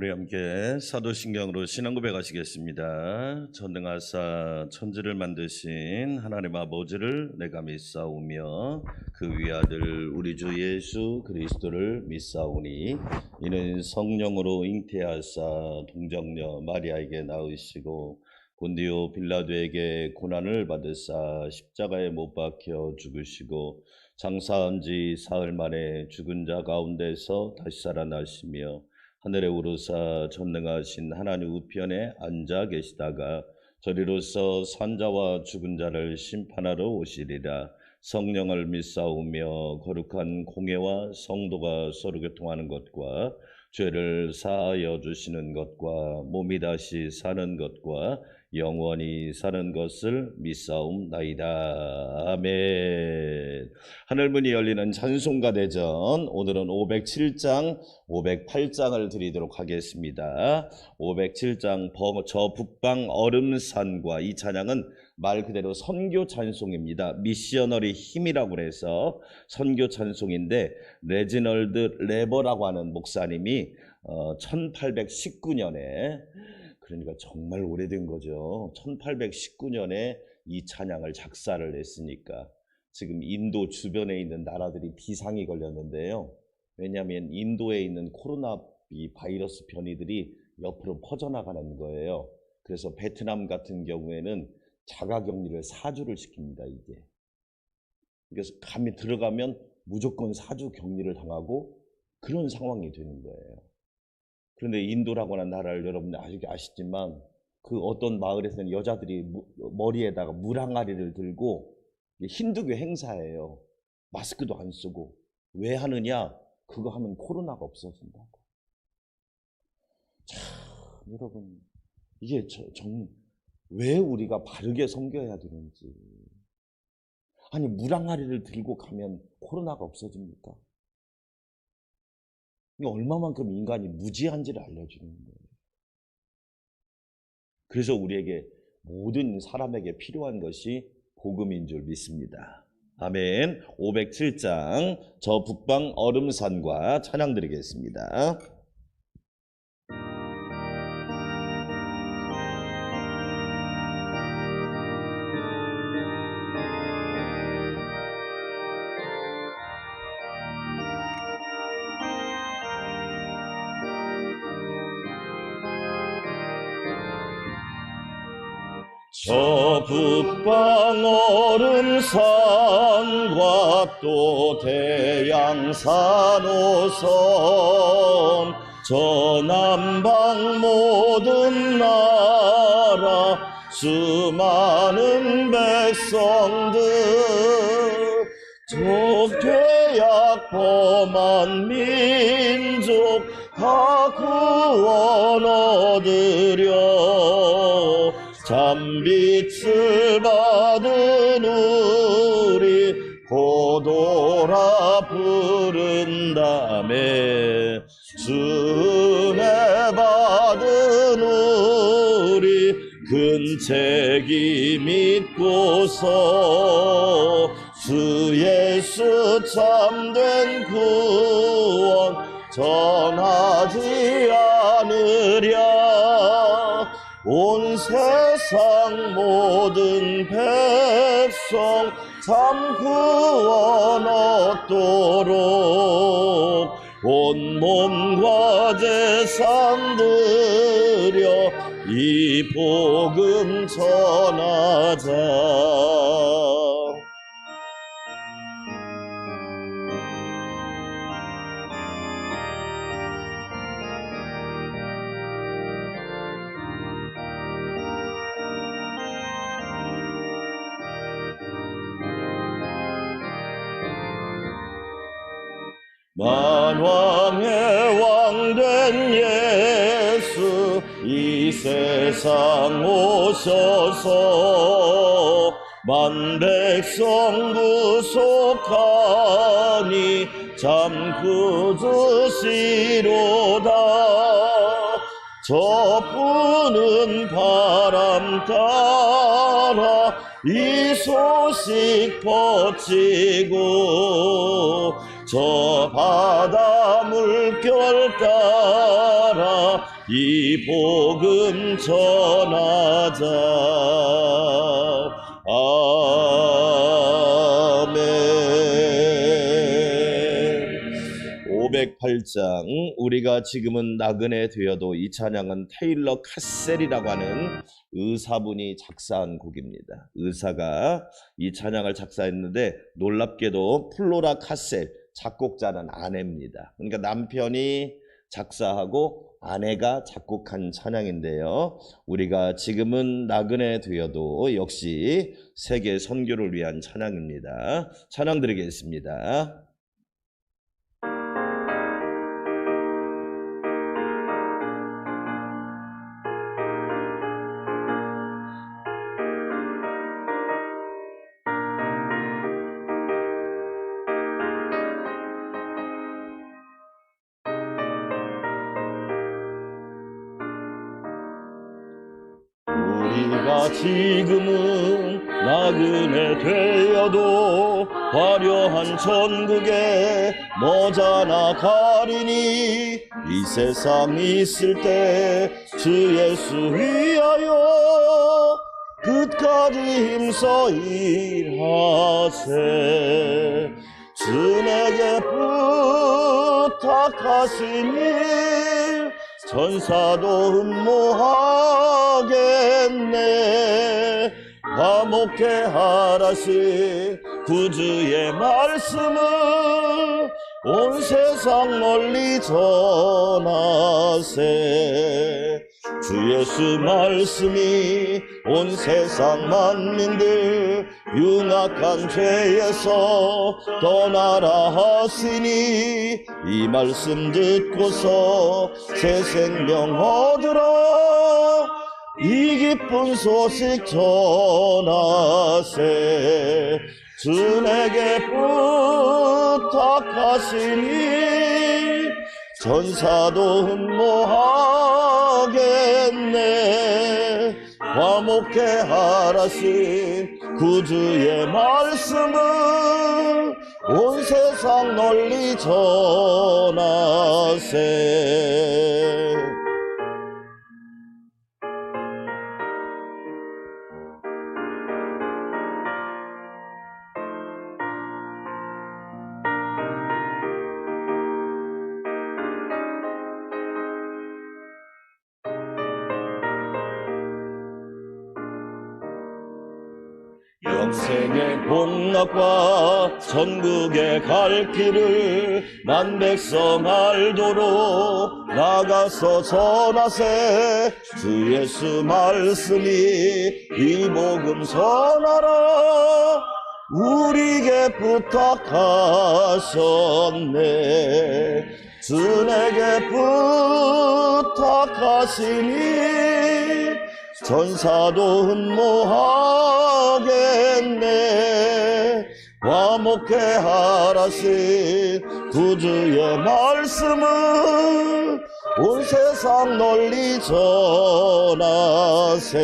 우리 함께 사도신경으로 신앙 고백하시겠습니다. 전능하사 천지를 만드신 하나님 아버지를 내가 믿사오며 그 위아들 우리 주 예수 그리스도를 믿사오니 이는 성령으로 잉태하사 동정녀 마리아에게 낳으시고 본디오 빌라도에게 고난을 받으사 십자가에 못 박혀 죽으시고 장사한 지 사흘 만에 죽은 자 가운데서 다시 살아나시며 하늘에 오르사 전능하신 하나님 우편에 앉아 계시다가 저리로서 산자와 죽은 자를 심판하러 오시리라. 성령을 믿사오며 거룩한 공예와 성도가 서로 교통하는 것과 죄를 사하여 주시는 것과 몸이 다시 사는 것과 영원히 사는 것을 믿사옵나이다. 아멘. 하늘문이 열리는 찬송가 대전, 오늘은 507장, 508장을 드리도록 하겠습니다. 507장 저 북방 얼음산과, 이 찬양은 말 그대로 선교 찬송입니다. 미셔너리 힘이라고 해서 선교 찬송인데, 레지널드 레버라고 하는 목사님이 1819년에, 그러니까 정말 오래된 거죠. 1819년에 이 찬양을 작사를 했으니까 지금 인도 주변에 있는 나라들이 비상이 걸렸는데요. 왜냐하면 인도에 있는 코로나 이 바이러스 변이들이 옆으로 퍼져나가는 거예요. 그래서 베트남 같은 경우에는 자가격리를 4주를 시킵니다. 이게. 그래서 감이 들어가면 무조건 4주 격리를 당하고 그런 상황이 되는 거예요. 그런데 인도라고 하는 나라를 여러분 아시지만 그 어떤 마을에서는 여자들이 머리에다가 물항아리를 들고, 힌두교 행사예요. 마스크도 안 쓰고. 왜 하느냐? 그거 하면 코로나가 없어진다고. 참, 여러분, 이게 왜 우리가 바르게 섬겨야 되는지. 아니, 물항아리를 들고 가면 코로나가 없어집니까? 얼마만큼 인간이 무지한지를 알려주는 거예요. 그래서 우리에게 모든 사람에게 필요한 것이 복음인 줄 믿습니다. 아멘. 507장 저 북방 얼음산과 찬양 드리겠습니다. 저 북방 얼음산과 또 대양산 오섬, 저 남방 모든 나라 수많은 백성들, 좁죄악 범한 민족 다 구원 얻으려 참빛을 받은 우리 고도라 부른다며, 순회 받은 우리 큰 책임 믿고서 주 예수 참된 구원 전하지 않으랴. 온 세상 모든 백성 참 구원 얻도록 온몸과 재산 들여 이 복음 전하자. 만왕의 왕된 예수 이 세상 오셔서 만백성 구속하니 참 구주시로다. 저 푸는 바람 따라 이 소식 퍼지고 저 바다 물결 따라 이 복음 전하자. 아멘. 508장 우리가 지금은 나그네 되어도 이 찬양은 테일러 카셀이라고 하는 의사분이 작사한 곡입니다. 의사가 이 찬양을 작사했는데 놀랍게도 플로라 카셀 작곡자는 아내입니다. 그러니까 남편이 작사하고 아내가 작곡한 찬양인데요. 우리가 지금은 나그네 되어도 역시 세계 선교를 위한 찬양입니다. 찬양 드리겠습니다. 우리가 지금은 나그네 되어도 화려한 천국에 머자나 가리니 이 세상 있을 때 주 예수 위하여 끝까지 힘써 일하세. 주 내게 부탁하신 일 천사도 흠모하겠네. 화목해 하라신 구주의 말씀을 온 세상 널리 전하세. 주 예수 말씀이 온 세상 만민들 흉악한 죄에서 떠나라 하시니 이 말씀 듣고서 새 생명 얻으라. 이 기쁜 소식 전하세. 주 내게 부탁하시니 천사도 흠모하겠네. 화목해 하라신 구주의 말씀을 온 세상 널리 전하세. 영생의 복락과 천국에 갈 길을 만 백성 알도록 나가서 전하세. 주 예수 말씀이 이 복음 전하라. 우리에게 부탁하셨네. 주 내게 부탁하시니 천사도 흠모하겠네. 화목해 하라신 구주의 말씀을 온 세상 널리 전하세.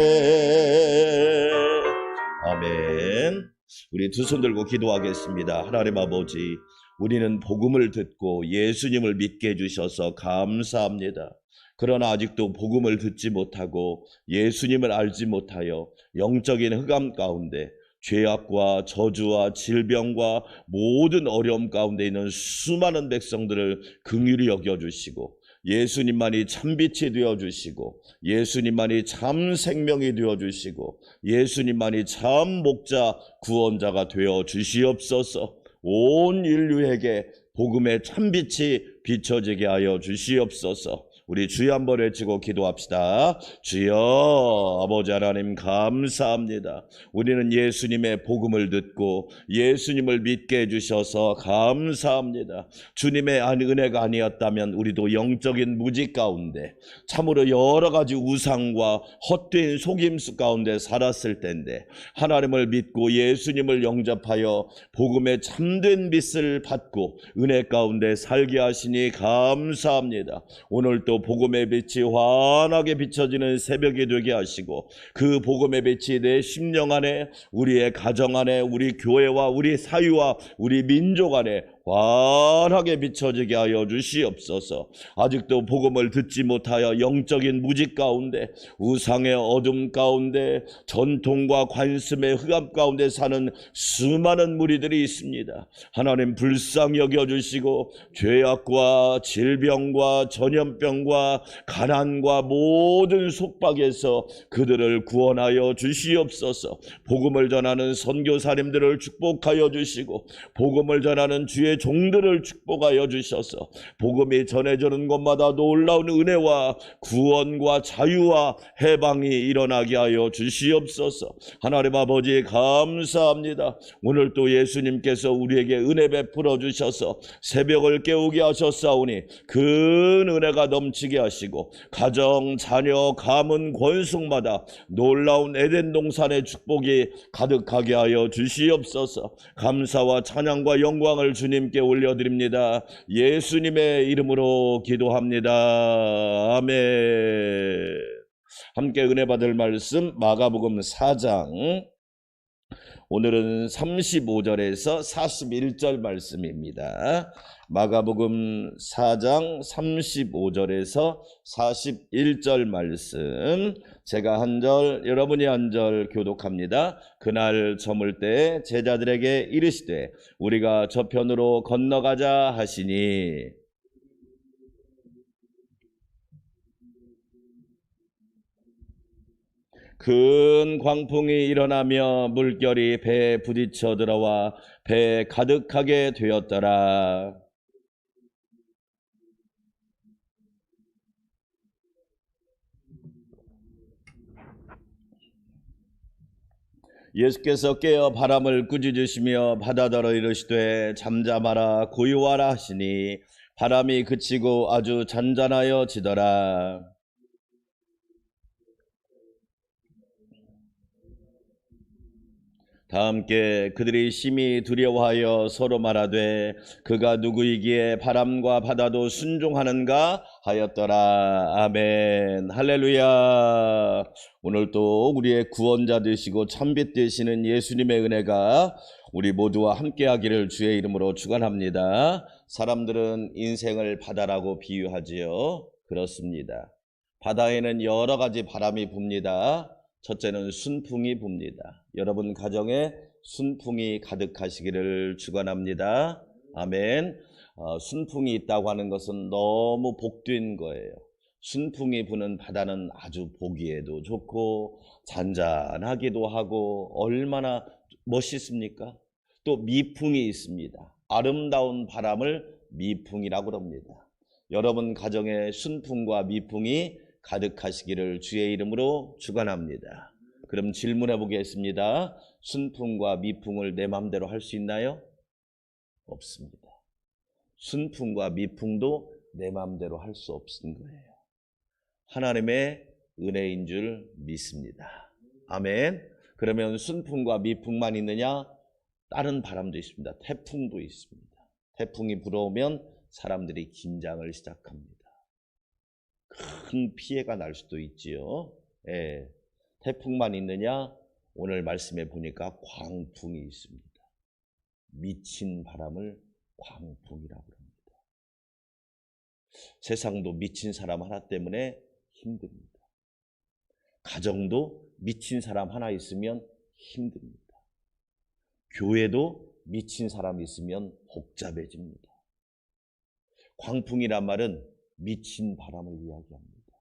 아멘. 우리 두 손 들고 기도하겠습니다. 하나님 아버지, 우리는 복음을 듣고 예수님을 믿게 해주셔서 감사합니다. 그러나 아직도 복음을 듣지 못하고 예수님을 알지 못하여 영적인 흑암 가운데 죄악과 저주와 질병과 모든 어려움 가운데 있는 수많은 백성들을 긍휼히 여겨주시고 예수님만이 참빛이 되어주시고 예수님만이 참 생명이 되어주시고 예수님만이 참 목자 구원자가 되어주시옵소서. 온 인류에게 복음의 참빛이 비춰지게 하여 주시옵소서. 우리 주여 한번 외치고 기도합시다. 주여, 아버지 하나님 감사합니다. 우리는 예수님의 복음을 듣고 예수님을 믿게 해주셔서 감사합니다. 주님의 은혜가 아니었다면 우리도 영적인 무지 가운데 참으로 여러 가지 우상과 헛된 속임수 가운데 살았을 텐데 하나님을 믿고 예수님을 영접하여 복음의 참된 빛을 받고 은혜 가운데 살게 하시니 감사합니다. 오늘도 복음의 빛이 환하게 비춰지는 새벽이 되게 하시고 그 복음의 빛이 내 심령 안에, 우리의 가정 안에, 우리 교회와 우리 사회와 우리 민족 안에 환하게 비춰지게 하여 주시옵소서. 아직도 복음을 듣지 못하여 영적인 무지 가운데, 우상의 어둠 가운데, 전통과 관습의 흑암 가운데 사는 수많은 무리들이 있습니다. 하나님 불쌍히 여겨주시고 죄악과 질병과 전염병과 가난과 모든 속박에서 그들을 구원하여 주시옵소서. 복음을 전하는 선교사님들을 축복하여 주시고 복음을 전하는 주의 종들을 축복하여 주셔서 복음이 전해지는 곳마다 놀라운 은혜와 구원과 자유와 해방이 일어나게 하여 주시옵소서. 하나님 아버지 감사합니다. 오늘 또 예수님께서 우리에게 은혜 베풀어 주셔서 새벽을 깨우게 하셨사오니 그 은혜가 넘치게 하시고 가정, 자녀, 가문, 권속마다 놀라운 에덴 동산의 축복이 가득하게 하여 주시옵소서. 감사와 찬양과 영광을 주님께 올려드립니다. 예수님의 이름으로 기도합니다. 아멘. 함께 은혜 받을 말씀 마가복음 4장, 오늘은 35절에서 41절 말씀입니다. 마가복음 4장 35절에서 41절 말씀, 제가 한 절 여러분이 한 절 교독합니다. 그날 저물 때 제자들에게 이르시되 우리가 저편으로 건너가자 하시니 큰 광풍이 일어나며 물결이 배에 부딪혀 들어와 배에 가득하게 되었더라. 예수께서 깨어 바람을 꾸짖으시며 바다더러 이르시되 잠잠하라 고요하라 하시니 바람이 그치고 아주 잔잔하여 지더라. 다 함께 그들이 심히 두려워하여 서로 말하되 그가 누구이기에 바람과 바다도 순종하는가 하였더라. 아멘. 할렐루야. 오늘 또 우리의 구원자 되시고 참빛 되시는 예수님의 은혜가 우리 모두와 함께하기를 주의 이름으로 축원합니다. 사람들은 인생을 바다라고 비유하지요. 그렇습니다. 바다에는 여러 가지 바람이 붑니다. 첫째는 순풍이 붑니다. 여러분 가정에 순풍이 가득하시기를 축원합니다. 아멘. 순풍이 있다고 하는 것은 너무 복된 거예요. 순풍이 부는 바다는 아주 보기에도 좋고 잔잔하기도 하고 얼마나 멋있습니까? 또 미풍이 있습니다. 아름다운 바람을 미풍이라고 합니다. 여러분 가정에 순풍과 미풍이 가득하시기를 주의 이름으로 축원합니다. 그럼 질문해 보겠습니다. 순풍과 미풍을 내 마음대로 할 수 있나요? 없습니다. 순풍과 미풍도 내 마음대로 할 수 없는 거예요. 하나님의 은혜인 줄 믿습니다. 아멘. 그러면 순풍과 미풍만 있느냐? 다른 바람도 있습니다. 태풍도 있습니다. 태풍이 불어오면 사람들이 긴장을 시작합니다. 큰 피해가 날 수도 있지요. 예. 태풍만 있느냐? 오늘 말씀에 보니까 광풍이 있습니다. 미친 바람을 광풍이라고 합니다. 세상도 미친 사람 하나 때문에 힘듭니다. 가정도 미친 사람 하나 있으면 힘듭니다. 교회도 미친 사람 있으면 복잡해집니다. 광풍이란 말은 미친 바람을 이야기합니다.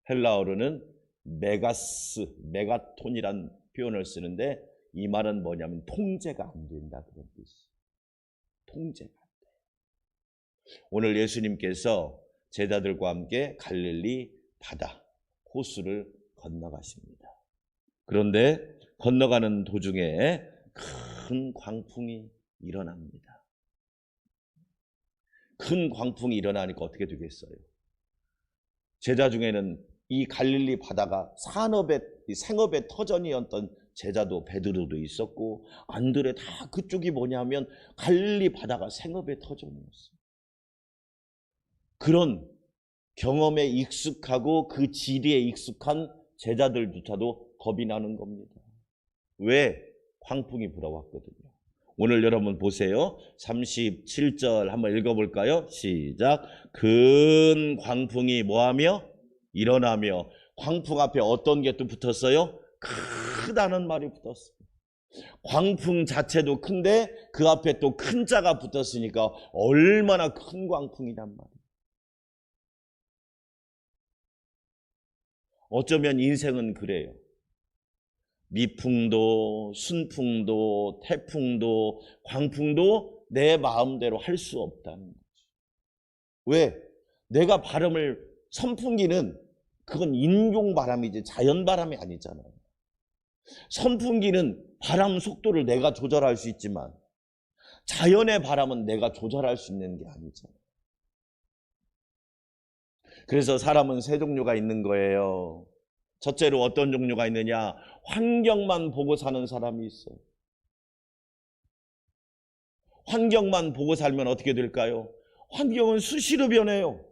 헬라어로는 메가스, 메가톤이란 표현을 쓰는데 이 말은 뭐냐면 통제가 안 된다 그런 뜻이에요. 통제가 안 돼요. 오늘 예수님께서 제자들과 함께 갈릴리 바다, 호수를 건너가십니다. 그런데 건너가는 도중에 큰 광풍이 일어납니다. 큰 광풍이 일어나니까 어떻게 되겠어요? 제자 중에는 이 갈릴리 바다가 생업의 터전이었던 제자도 베드로도 있었고 안드레 다 그쪽이 뭐냐면 갈릴리 바다가 생업의 터전이었어요. 그런 경험에 익숙하고 그 지리에 익숙한 제자들조차도 겁이 나는 겁니다. 왜? 광풍이 불어왔거든요. 오늘 여러분 보세요. 37절 한번 읽어볼까요? 시작. 큰 광풍이 뭐하며? 일어나며. 광풍 앞에 어떤 게 또 붙었어요? 크다는 말이 붙었어요. 광풍 자체도 큰데 그 앞에 또 큰 자가 붙었으니까 얼마나 큰 광풍이란 말이에요. 어쩌면 인생은 그래요. 미풍도 순풍도 태풍도 광풍도 내 마음대로 할 수 없다는 거죠. 왜? 내가 바람을, 선풍기는 그건 인공 바람이지 자연 바람이 아니잖아요. 선풍기는 바람 속도를 내가 조절할 수 있지만 자연의 바람은 내가 조절할 수 있는 게 아니잖아요. 그래서 사람은 세 종류가 있는 거예요. 첫째로 어떤 종류가 있느냐? 환경만 보고 사는 사람이 있어요. 환경만 보고 살면 어떻게 될까요? 환경은 수시로 변해요.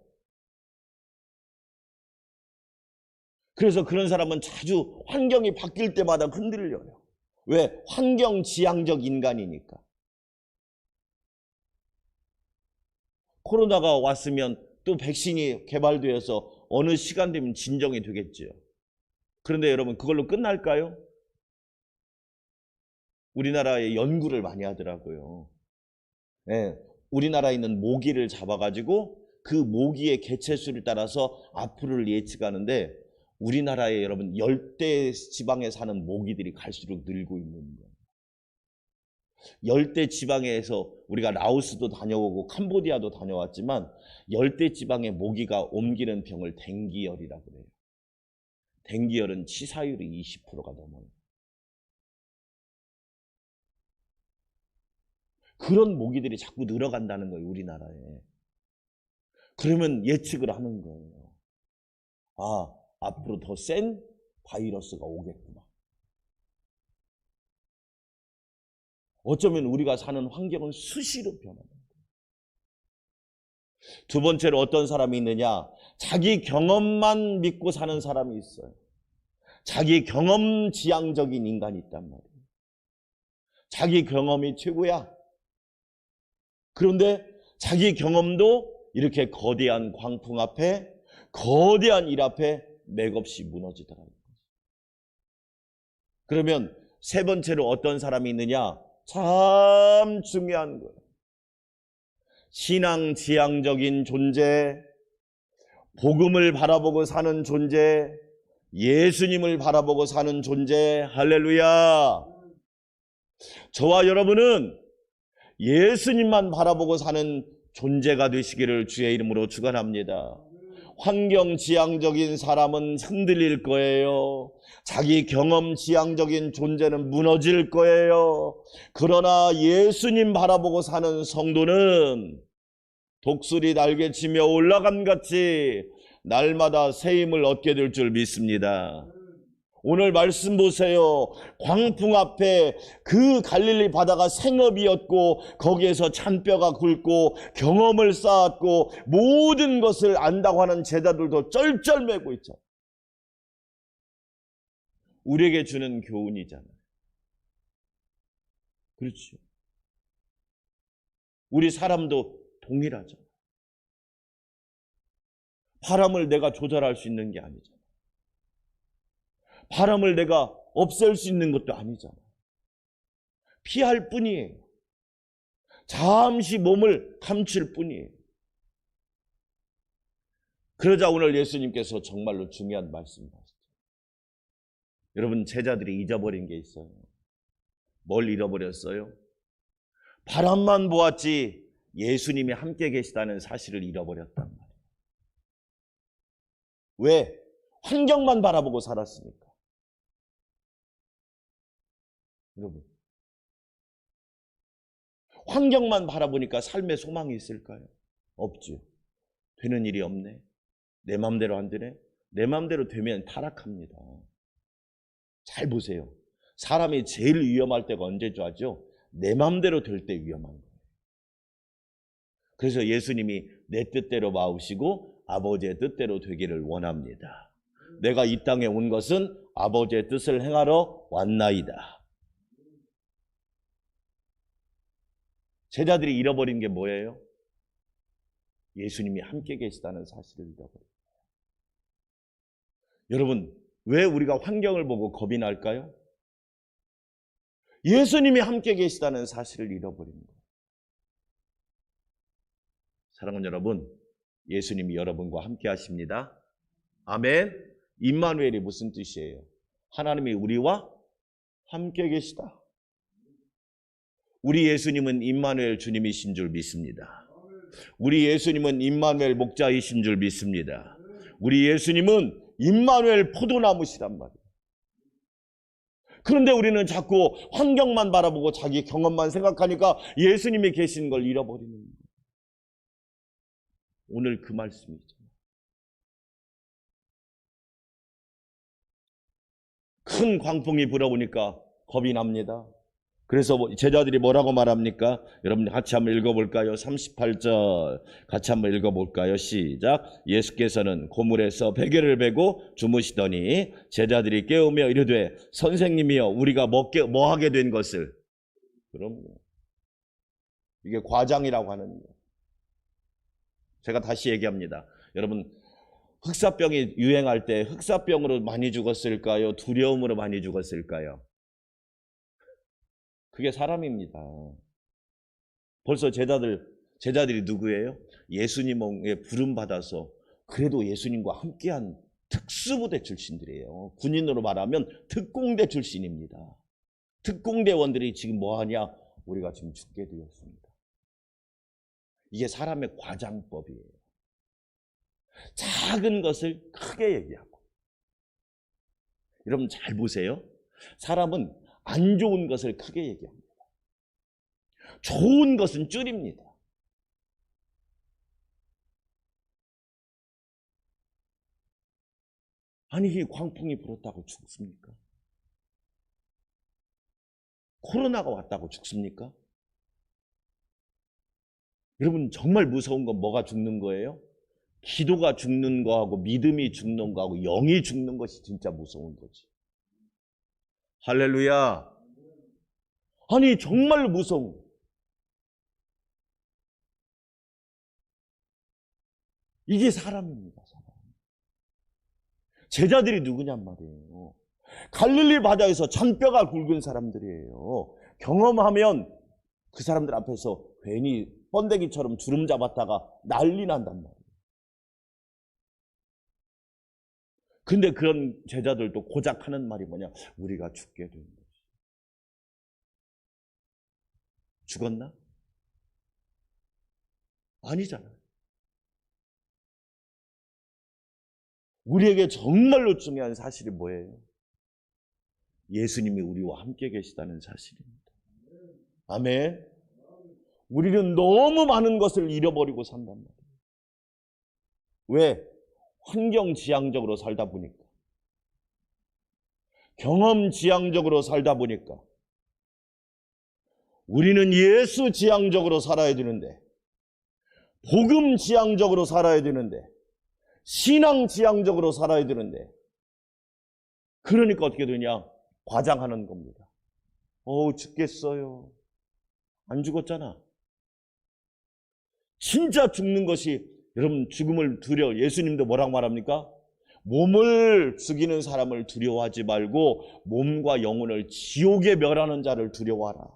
그래서 그런 사람은 자주 환경이 바뀔 때마다 흔들려요. 왜? 환경지향적 인간이니까. 코로나가 왔으면 또 백신이 개발되어서 어느 시간 되면 진정이 되겠지요. 그런데 여러분, 그걸로 끝날까요? 우리나라에 연구를 많이 하더라고요. 네, 우리나라에 있는 모기를 잡아가지고 그 모기의 개체수를 따라서 앞으로를 예측하는데 우리나라에 여러분 열대 지방에 사는 모기들이 갈수록 늘고 있는 거예요. 열대 지방에서 우리가 라오스도 다녀오고 캄보디아도 다녀왔지만 열대 지방의 모기가 옮기는 병을 댕기열이라고 그래요. 댕기열은 치사율이 20%가 넘어요. 그런 모기들이 자꾸 늘어간다는 거예요, 우리나라에. 그러면 예측을 하는 거예요. 아, 앞으로 더 센 바이러스가 오겠구나. 어쩌면 우리가 사는 환경은 수시로 변합니다. 두 번째로 어떤 사람이 있느냐? 자기 경험만 믿고 사는 사람이 있어요. 자기 경험 지향적인 인간이 있단 말이에요. 자기 경험이 최고야. 그런데 자기 경험도 이렇게 거대한 광풍 앞에, 거대한 일 앞에 맥없이 무너지더라고요. 그러면 세 번째로 어떤 사람이 있느냐? 참 중요한 거예요. 신앙 지향적인 존재, 복음을 바라보고 사는 존재, 예수님을 바라보고 사는 존재. 할렐루야. 저와 여러분은 예수님만 바라보고 사는 존재가 되시기를 주의 이름으로 축원합니다. 환경 지향적인 사람은 흔들릴 거예요. 자기 경험 지향적인 존재는 무너질 거예요. 그러나 예수님 바라보고 사는 성도는 독수리 날개치며 올라감같이 날마다 새 힘을 얻게 될 줄 믿습니다. 오늘 말씀 보세요. 광풍 앞에 그 갈릴리 바다가 생업이었고 거기에서 잔뼈가 굵고 경험을 쌓았고 모든 것을 안다고 하는 제자들도 쩔쩔매고 있잖아요. 우리에게 주는 교훈이잖아요. 그렇죠. 우리 사람도 동일하죠. 바람을 내가 조절할 수 있는 게 아니잖아요. 바람을 내가 없앨 수 있는 것도 아니잖아요. 피할 뿐이에요. 잠시 몸을 감출 뿐이에요. 그러자 오늘 예수님께서 정말로 중요한 말씀을 하시죠. 여러분, 제자들이 잊어버린 게 있어요. 뭘 잃어버렸어요? 바람만 보았지 예수님이 함께 계시다는 사실을 잃어버렸단 말이에요. 왜? 환경만 바라보고 살았으니까. 여러분, 환경만 바라보니까 삶에 소망이 있을까요? 없죠. 되는 일이 없네. 내 마음대로 안 되네. 내 마음대로 되면 타락합니다. 잘 보세요. 사람이 제일 위험할 때가 언제인 줄 아죠? 내 마음대로 될 때 위험한 거예요. 그래서 예수님이 내 뜻대로 마우시고 아버지의 뜻대로 되기를 원합니다. 내가 이 땅에 온 것은 아버지의 뜻을 행하러 왔나이다. 제자들이 잃어버린 게 뭐예요? 예수님이 함께 계시다는 사실을 잃어버려요. 여러분, 왜 우리가 환경을 보고 겁이 날까요? 예수님이 함께 계시다는 사실을 잃어버린 거예요. 사랑하는 여러분, 예수님이 여러분과 함께 하십니다. 아멘. 임마누엘이 무슨 뜻이에요? 하나님이 우리와 함께 계시다. 우리 예수님은 임마누엘 주님이신 줄 믿습니다. 우리 예수님은 임마누엘 목자이신 줄 믿습니다. 우리 예수님은 임마누엘 포도나무시란 말이에요. 그런데 우리는 자꾸 환경만 바라보고 자기 경험만 생각하니까 예수님이 계신 걸 잃어버리는 거예요. 오늘 그 말씀이죠. 큰 광풍이 불어오니까 겁이 납니다. 그래서 제자들이 뭐라고 말합니까? 여러분 같이 한번 읽어볼까요? 38절 같이 한번 읽어볼까요? 시작. 예수께서는 고물에서 베개를 베고 주무시더니 제자들이 깨우며 이르되 선생님이여 우리가 뭐 하게 된 것을. 그럼요. 이게 과장이라고 하는 거예요. 제가 다시 얘기합니다. 여러분 흑사병이 유행할 때 흑사병으로 많이 죽었을까요? 두려움으로 많이 죽었을까요? 그게 사람입니다. 벌써 제자들이 누구예요? 예수님의 부름받아서 그래도 예수님과 함께한 특수부대 출신들이에요. 군인으로 말하면 특공대 출신입니다. 특공대원들이 지금 뭐하냐? 우리가 지금 죽게 되었습니다. 이게 사람의 과장법이에요. 작은 것을 크게 얘기하고. 여러분 잘 보세요. 사람은 안 좋은 것을 크게 얘기합니다. 좋은 것은 줄입니다. 아니 이 광풍이 불었다고 죽습니까? 코로나가 왔다고 죽습니까? 여러분 정말 무서운 건 뭐가 죽는 거예요? 기도가 죽는 거하고 믿음이 죽는 거하고 영이 죽는 것이 진짜 무서운 거지. 할렐루야. 아니 정말 무서운. 이게 사람입니다. 사람. 제자들이 누구냔 말이에요. 갈릴리 바다에서 잔뼈가 굵은 사람들이에요. 경험하면 그 사람들 앞에서 괜히 번데기처럼 주름 잡았다가 난리 난단 말이에요. 근데 그런 제자들도 고작 하는 말이 뭐냐? 우리가 죽게 된 거지. 죽었나? 아니잖아요. 우리에게 정말로 중요한 사실이 뭐예요? 예수님이 우리와 함께 계시다는 사실입니다. 아멘. 우리는 너무 많은 것을 잃어버리고 산단 말이에요. 왜? 환경지향적으로 살다 보니까, 경험지향적으로 살다 보니까 우리는 예수지향적으로 살아야 되는데, 복음지향적으로 살아야 되는데, 신앙지향적으로 살아야 되는데, 그러니까 어떻게 되냐? 과장하는 겁니다. 죽겠어요. 안 죽었잖아. 진짜 죽는 것이, 여러분 죽음을 예수님도 뭐라고 말합니까? 몸을 죽이는 사람을 두려워하지 말고 몸과 영혼을 지옥에 멸하는 자를 두려워하라.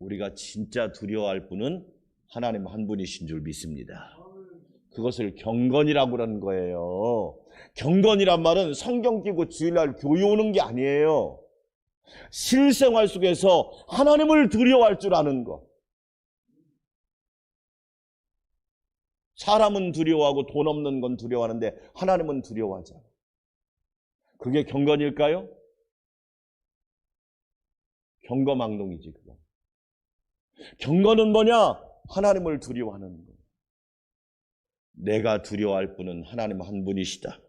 우리가 진짜 두려워할 분은 하나님 한 분이신 줄 믿습니다. 그것을 경건이라고 그러는 거예요. 경건이란 말은 성경 끼고 주일날 교회 오는 게 아니에요. 실생활 속에서 하나님을 두려워할 줄 아는 것. 사람은 두려워하고 돈 없는 건 두려워하는데 하나님은 두려워하잖아요. 그게 경건일까요? 경거망동이지 그건. 경건은 뭐냐? 하나님을 두려워하는 거예요. 내가 두려워할 분은 하나님 한 분이시다.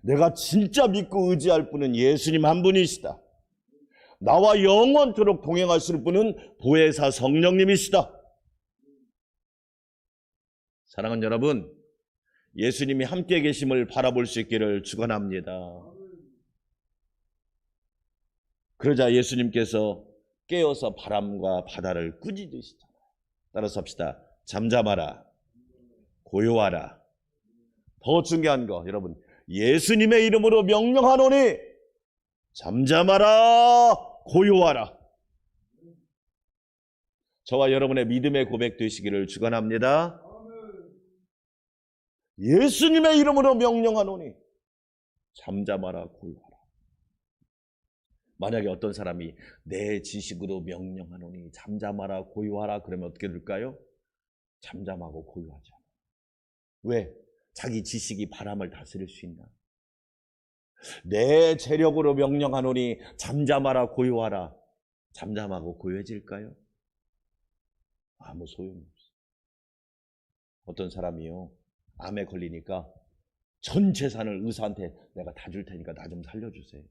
내가 진짜 믿고 의지할 분은 예수님 한 분이시다. 나와 영원토록 동행하실 분은 보혜사 성령님이시다. 사랑하는 여러분, 예수님이 함께 계심을 바라볼 수 있기를 축원합니다. 그러자 예수님께서 깨어서 바람과 바다를 꾸짖으시잖아요. 따라서 합시다. 잠잠하라. 고요하라. 더 중요한 거 여러분, 예수님의 이름으로 명령하노니 잠잠하라. 고요하라. 저와 여러분의 믿음의 고백 되시기를 축원합니다. 예수님의 이름으로 명령하노니 잠잠하라. 고요하라. 만약에 어떤 사람이 내 지식으로 명령하노니 잠잠하라 고요하라 그러면 어떻게 될까요? 잠잠하고 고요하지 않아. 왜? 자기 지식이 바람을 다스릴 수 있나? 내 재력으로 명령하노니 잠잠하라 고요하라. 잠잠하고 고요해질까요? 아무 소용이 없어. 어떤 사람이요, 암에 걸리니까 전 재산을 의사한테 내가 다 줄 테니까 나 좀 살려주세요.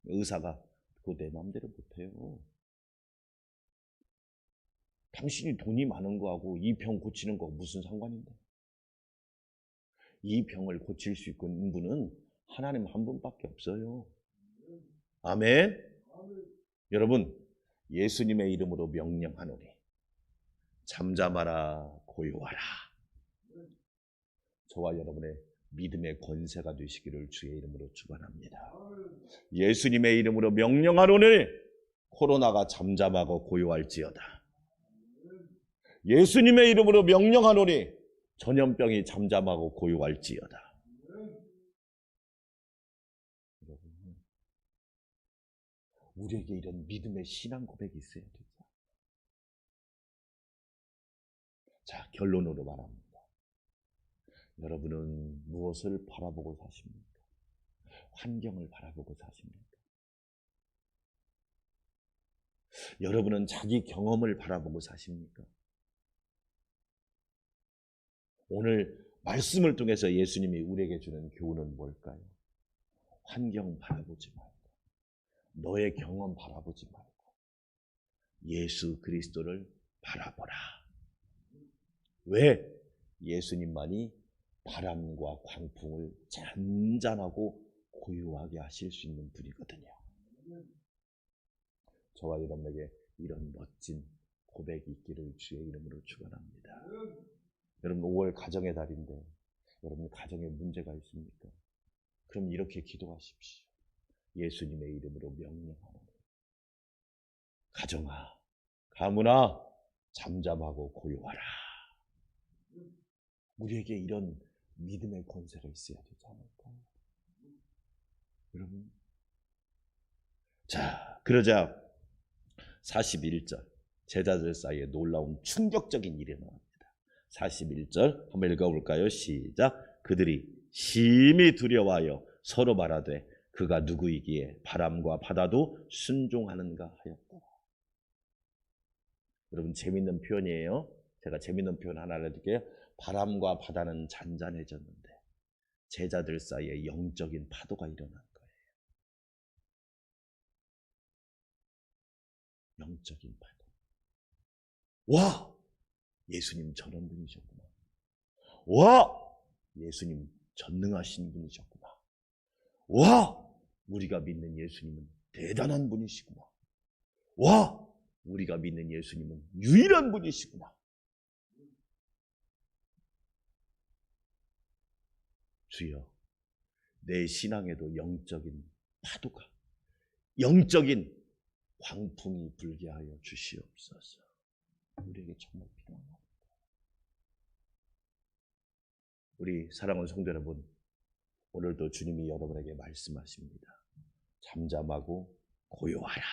의사가 그거 내 마음대로 못해요. 당신이 돈이 많은 거하고 이 병 고치는 거 무슨 상관인데? 이 병을 고칠 수 있는 분은 하나님 한 분밖에 없어요. 아멘. 여러분, 예수님의 이름으로 명령하노니 잠잠하라 고요하라. 저와 여러분의 믿음의 권세가 되시기를 주의 이름으로 축원합니다. 예수님의 이름으로 명령하노니 코로나가 잠잠하고 고요할지어다. 예수님의 이름으로 명령하노니 전염병이 잠잠하고 고요할지어다. 우리에게 이런 믿음의 신앙 고백이 있어야 되죠. 자, 결론으로 말합니다. 여러분은 무엇을 바라보고 사십니까? 환경을 바라보고 사십니까? 여러분은 자기 경험을 바라보고 사십니까? 오늘 말씀을 통해서 예수님이 우리에게 주는 교훈은 뭘까요? 환경 바라보지 말고, 너의 경험 바라보지 말고 예수 그리스도를 바라보라. 왜? 예수님만이 바람과 광풍을 잔잔하고 고요하게 하실 수 있는 분이거든요. 저와 여러분에게 이런 멋진 고백이 있기를 주의 이름으로 축원합니다. 여러분, 5월 가정의 달인데 여러분 가정에 문제가 있습니까? 그럼 이렇게 기도하십시오. 예수님의 이름으로 명령하노니 가정아, 가문아, 잠잠하고 고요하라. 우리에게 이런 믿음의 권세가 있어야 되지 않을까요? 여러분, 자, 그러자 41절 제자들 사이에 놀라운 충격적인 일이 일어납니다. 41절 한번 읽어볼까요? 시작. 그들이 심히 두려워하여 서로 말하되 그가 누구이기에 바람과 바다도 순종하는가 하였다. 여러분, 재밌는 표현이에요. 제가 재밌는 표현 하나 알려드릴게요. 바람과 바다는 잔잔해졌는데 제자들 사이에 영적인 파도가 일어난 거예요. 영적인 파도. 와! 예수님 저런 분이셨구나. 와! 예수님 전능하신 분이셨구나. 와! 우리가 믿는 예수님은 대단한 분이시구나. 와! 우리가 믿는 예수님은 유일한 분이시구나. 주여, 내 신앙에도 영적인 파도가, 영적인 광풍이 불게 하여 주시옵소서. 우리에게 정말 필요합니다. 우리 사랑하는 성도 여러분, 오늘도 주님이 여러분에게 말씀하십니다. 잠잠하고 고요하라.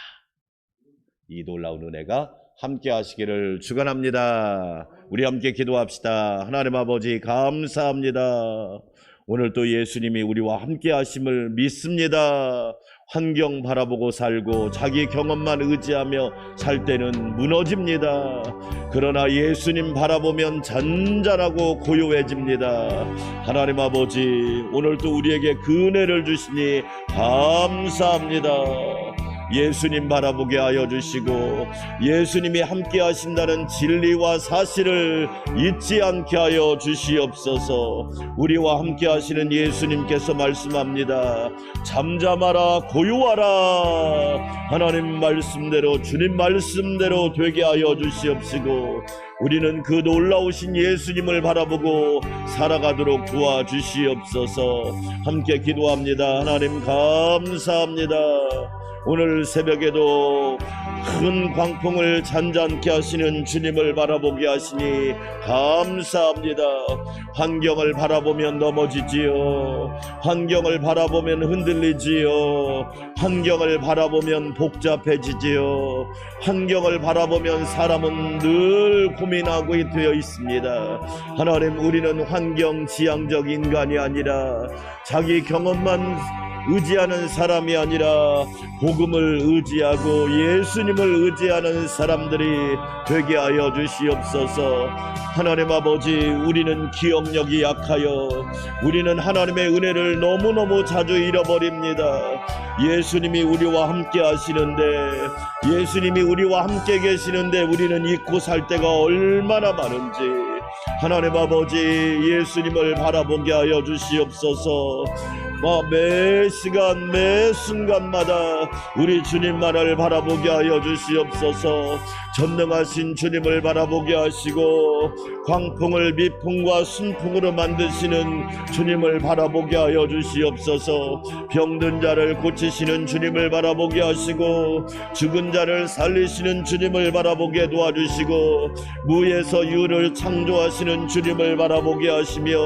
이 놀라운 은혜가 함께 하시기를 축원합니다. 우리 함께 기도합시다. 하나님 아버지, 감사합니다. 오늘 또 예수님이 우리와 함께 하심을 믿습니다. 환경 바라보고 살고 자기 경험만 의지하며 살 때는 무너집니다. 그러나 예수님 바라보면 잔잔하고 고요해집니다. 하나님 아버지, 오늘 또 우리에게 그 은혜를 주시니 감사합니다. 예수님 바라보게 하여 주시고 예수님이 함께 하신다는 진리와 사실을 잊지 않게 하여 주시옵소서. 우리와 함께 하시는 예수님께서 말씀합니다. 잠잠하라, 고요하라. 하나님 말씀대로, 주님 말씀대로 되게 하여 주시옵시고 우리는 그 놀라우신 예수님을 바라보고 살아가도록 도와주시옵소서. 함께 기도합니다. 하나님 감사합니다. 오늘 새벽에도 큰 광풍을 잔잔케 하시는 주님을 바라보게 하시니 감사합니다. 환경을 바라보면 넘어지지요. 환경을 바라보면 흔들리지요. 환경을 바라보면 복잡해지지요. 환경을 바라보면 사람은 늘 고민하고 되어 있습니다. 하나님, 우리는 환경 지향적 인간이 아니라 자기 경험만 의지하는 사람이 아니라 복음을 의지하고 예수님을 의지하는 사람들이 되게 하여 주시옵소서. 하나님 아버지, 우리는 기억력이 약하여 우리는 하나님의 은혜를 너무너무 자주 잃어버립니다. 예수님이 우리와 함께 하시는데, 예수님이 우리와 함께 계시는데 우리는 잊고 살 때가 얼마나 많은지 하나님 아버지, 예수님을 바라보게 하여 주시옵소서. 매 시간 매 순간마다 우리 주님만을 바라보게 하여 주시옵소서. 전능하신 주님을 바라보게 하시고 광풍을 미풍과 순풍으로 만드시는 주님을 바라보게 하여 주시옵소서. 병든 자를 고치시는 주님을 바라보게 하시고 죽은 자를 살리시는 주님을 바라보게 도와주시고 무에서 유를 창조하시는 주님을 바라보게 하시며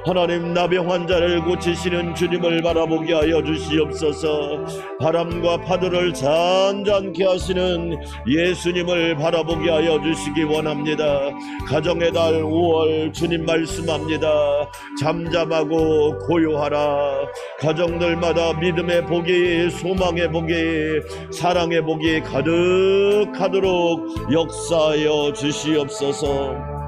하나님, 나병 환자를 고치시는 주님을 바라보게 하여 주시옵소서. 바람과 파도를 잔잔케 하시는 예수님을 바라보게 하여 주시기 원합니다. 가정의 달 5월 주님 말씀합니다. 잠잠하고 고요하라. 가정들마다 믿음의 복이, 소망의 복이, 사랑의 복이 가득하도록 역사하여 주시옵소서.